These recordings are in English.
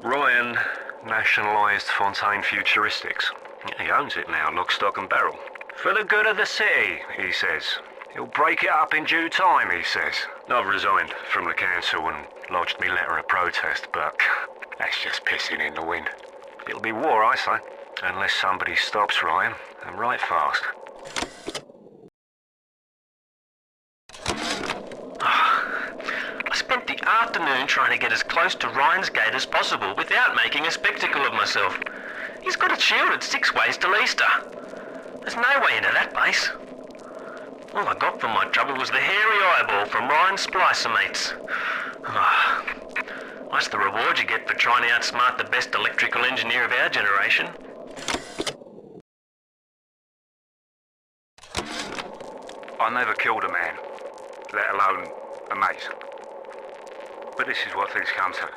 Ryan nationalised Fontaine Futuristics. He owns it now, lock, stock and barrel. For the good of the city, he says. He'll break it up in due time, he says. I've resigned from the council and lodged me letter of protest, but that's just pissing in the wind. It'll be war, I say, unless somebody stops Ryan, and right fast. I spent the afternoon trying to get as close to Ryan's gate as possible without making a spectacle of myself. He's got it shielded 6 ways till Easter. There's no way into that base. All I got for my trouble was the hairy eyeball from Ryan's splicer mates. That's the reward you get for trying to outsmart the best electrical engineer of our generation. I never killed a man, let alone a mate. But this is what things come to.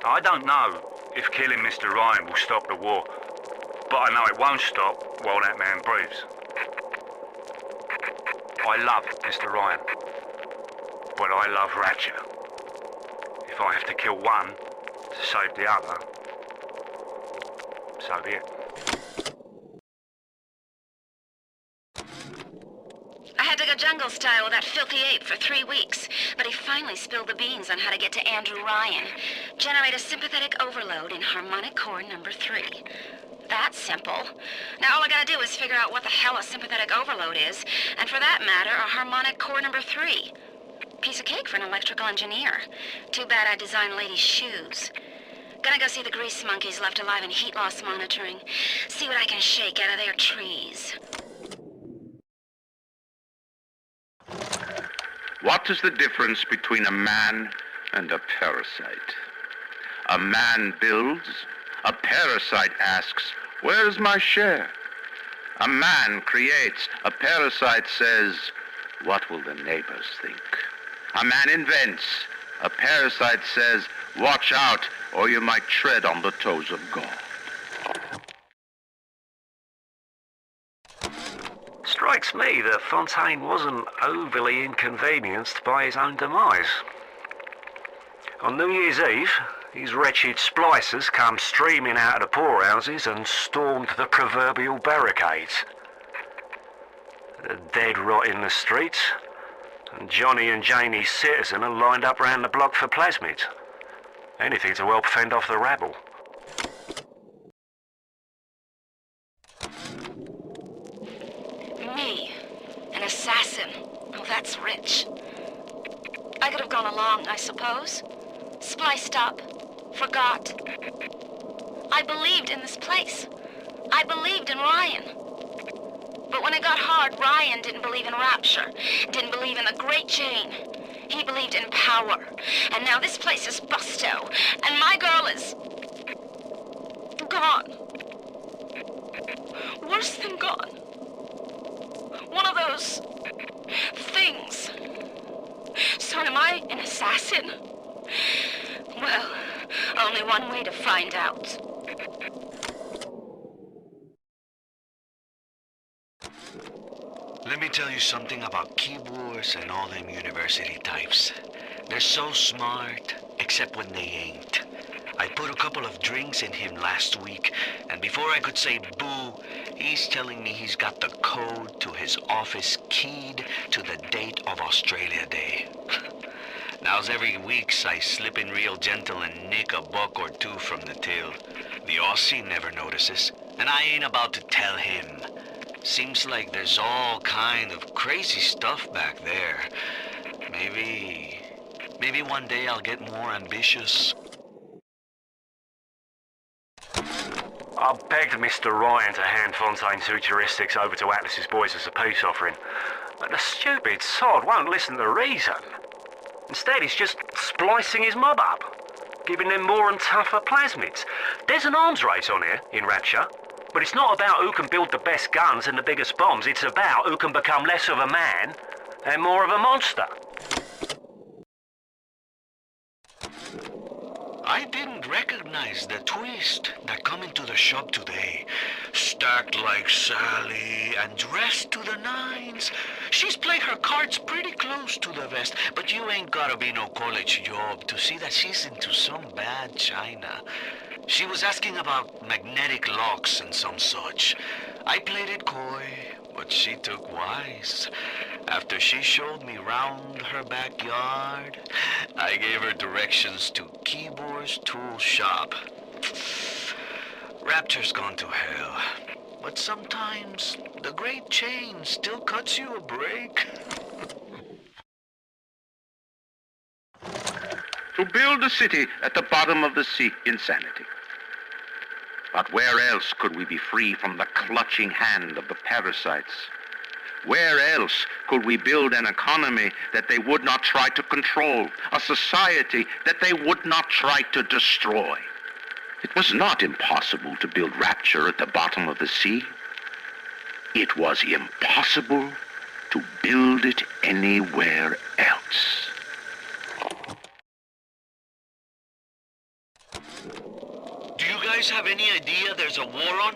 I don't know if killing Mr. Ryan will stop the war, but I know it won't stop while that man breathes. I love Mr. Ryan, but I love Rapture. If I have to kill one to save the other, so be it. I had to go jungle style with that filthy ape for 3 weeks, but he finally spilled the beans on how to get to Andrew Ryan. Generate a sympathetic overload in harmonic core number 3. That's simple. Now all I gotta do is figure out what the hell a sympathetic overload is, and for that matter, a harmonic core number 3. Piece of cake for an electrical engineer. Too bad I designed ladies' shoes. Gonna go see the grease monkeys left alive in heat loss monitoring. See what I can shake out of their trees. What is the difference between a man and a parasite? A man builds, a parasite asks, where's my share? A man creates, a parasite says, what will the neighbors think? A man invents, a parasite says, watch out, or you might tread on the toes of God. Strikes me that Fontaine wasn't overly inconvenienced by his own demise. On New Year's Eve, these wretched splicers come streaming out of the poorhouses and stormed the proverbial barricades. The dead rot in the streets, and Johnny and Janie Citizen are lined up round the block for plasmids. Anything to help fend off the rabble. Me, an assassin. Oh, that's rich. I could have gone along, I suppose. Spliced up. Forgot. I believed in this place. I believed in Ryan. But when it got hard, Ryan didn't believe in Rapture. Didn't believe in the Great Chain. He believed in power. And now this place is busto. And my girl is... gone. Worse than gone. One of those... things. So am I an assassin? Well, only one way to find out. Let me tell you something about keyboards and all them university types. They're so smart, except when they ain't. I put a couple of drinks in him last week, and before I could say boo, he's telling me he's got the code to his office keyed to the date of Australia Day. Now's every weeks I slip in real gentle and nick a buck or two from the till. The Aussie never notices, and I ain't about to tell him. Seems like there's all kind of crazy stuff back there. Maybe one day I'll get more ambitious. I begged Mr. Ryan to hand Fontaine's Futuristics over to Atlas's boys as a peace offering, but the stupid sod won't listen to reason. Instead, he's just splicing his mob up, giving them more and tougher plasmids. There's an arms race on here in Rapture, but it's not about who can build the best guns and the biggest bombs. It's about who can become less of a man and more of a monster. I didn't recognize the twist that come into the shop today. Stacked like Sally and dressed to the nines. She's played her cards pretty close to the vest, but you ain't gotta be no college job to see that she's into some bad china. She was asking about magnetic locks and some such. I played it coy, but she took wise. After she showed me round her backyard, I gave her directions to Keebor's tool shop. Rapture's gone to hell, but sometimes the great chain still cuts you a break. To build a city at the bottom of the sea, insanity. But where else could we be free from the clutching hand of the parasites? Where else could we build an economy that they would not try to control, a society that they would not try to destroy? It was not impossible to build Rapture at the bottom of the sea. It was impossible to build it anywhere else. Do you guys have any idea there's a war on?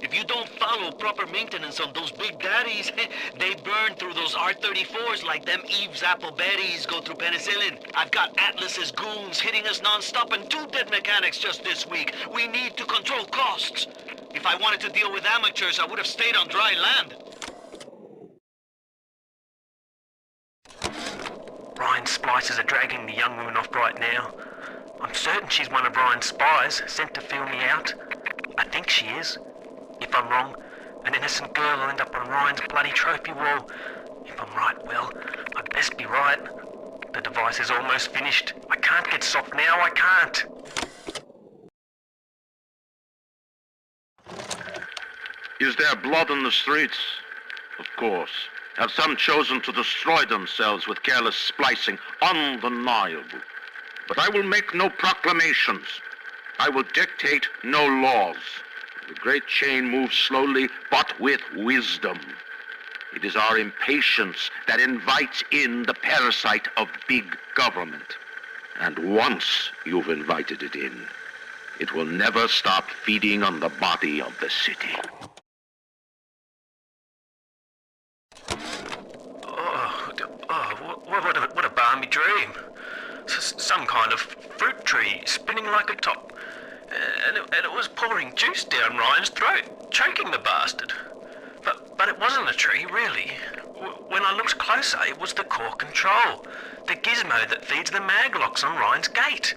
If you don't follow proper maintenance on those big daddies, they burn through those R-34s like them Eve's apple berries go through penicillin. I've got Atlas's goons hitting us non-stop and 2 dead mechanics just this week. We need to control costs. If I wanted to deal with amateurs, I would have stayed on dry land. Ryan's splicers are dragging the young woman off right now. I'm certain she's one of Ryan's spies, sent to feel me out. I think she is. If I'm wrong, an innocent girl will end up on Ryan's bloody trophy wall. If I'm right, well, I'd best be right. The device is almost finished. I can't get soft now, I can't. Is there blood on the streets? Of course. Have some chosen to destroy themselves with careless splicing? Undeniable. But I will make no proclamations. I will dictate no laws. The great chain moves slowly, but with wisdom. It is our impatience that invites in the parasite of big government. And once you've invited it in, it will never stop feeding on the body of the city. What a balmy dream. Some kind of fruit tree spinning like a top. And it was pouring juice down Ryan's throat, choking the bastard. But it wasn't a tree, really. When I looked closer, it was the core control. The gizmo that feeds the mag locks on Ryan's gate.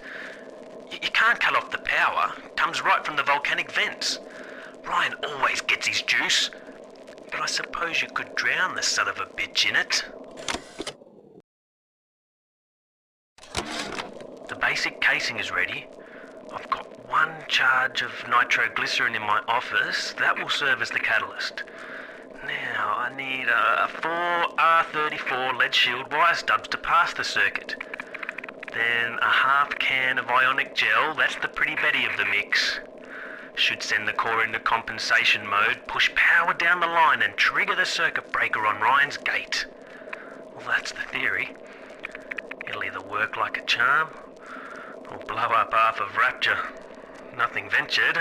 You can't cut off the power. It comes right from the volcanic vents. Ryan always gets his juice. But I suppose you could drown the son of a bitch in it. The basic casing is ready. I've got 1 charge of nitroglycerin in my office. That will serve as the catalyst. Now, I need 4 R34 lead shield wire stubs to pass the circuit. Then a half can of ionic gel. That's the pretty Betty of the mix. Should send the core into compensation mode, push power down the line and trigger the circuit breaker on Ryan's gate. Well, that's the theory. It'll either work like a charm, or blow up half of Rapture. Nothing ventured.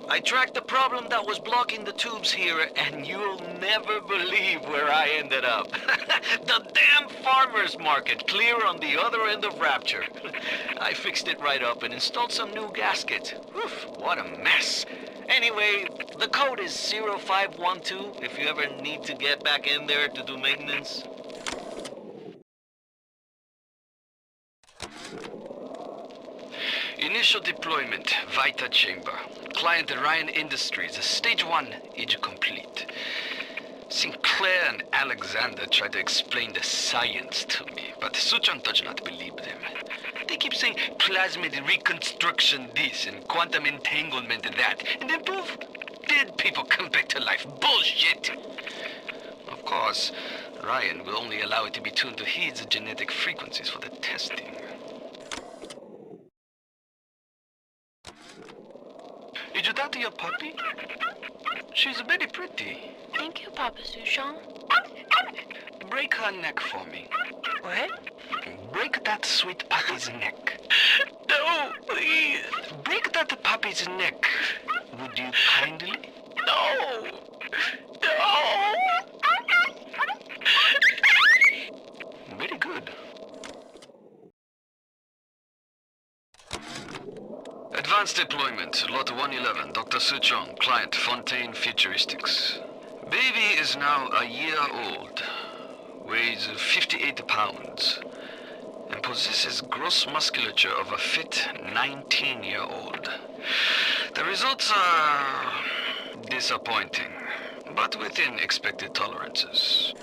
I tracked the problem that was blocking the tubes here, and you'll never believe where I ended up. The damn farmer's market, clear on the other end of Rapture. I fixed it right up and installed some new gaskets. Oof, what a mess. Anyway, the code is 0512 if you ever need to get back in there to do maintenance. Initial deployment, Vita Chamber. Client Ryan Industries, stage 1, age complete. Sinclair and Alexander tried to explain the science to me, but Suchan does not believe them. They keep saying plasmid reconstruction this and quantum entanglement that, and then poof, dead people come back to life. Bullshit! Of course, Ryan will only allow it to be tuned to his genetic frequencies for the testing. Is that your puppy? She's very pretty. Thank you, Papa Sushon. break her neck for me. What? Break that sweet puppy's neck. No, please. Break that puppy's neck. Would you kindly? No. No. Very good. Advanced deployment, Lot 111, Dr. Suchong, client Fontaine Futuristics. Baby is now a year old, weighs 58 pounds, and possesses gross musculature of a fit 19-year-old. The results are disappointing, but within expected tolerances.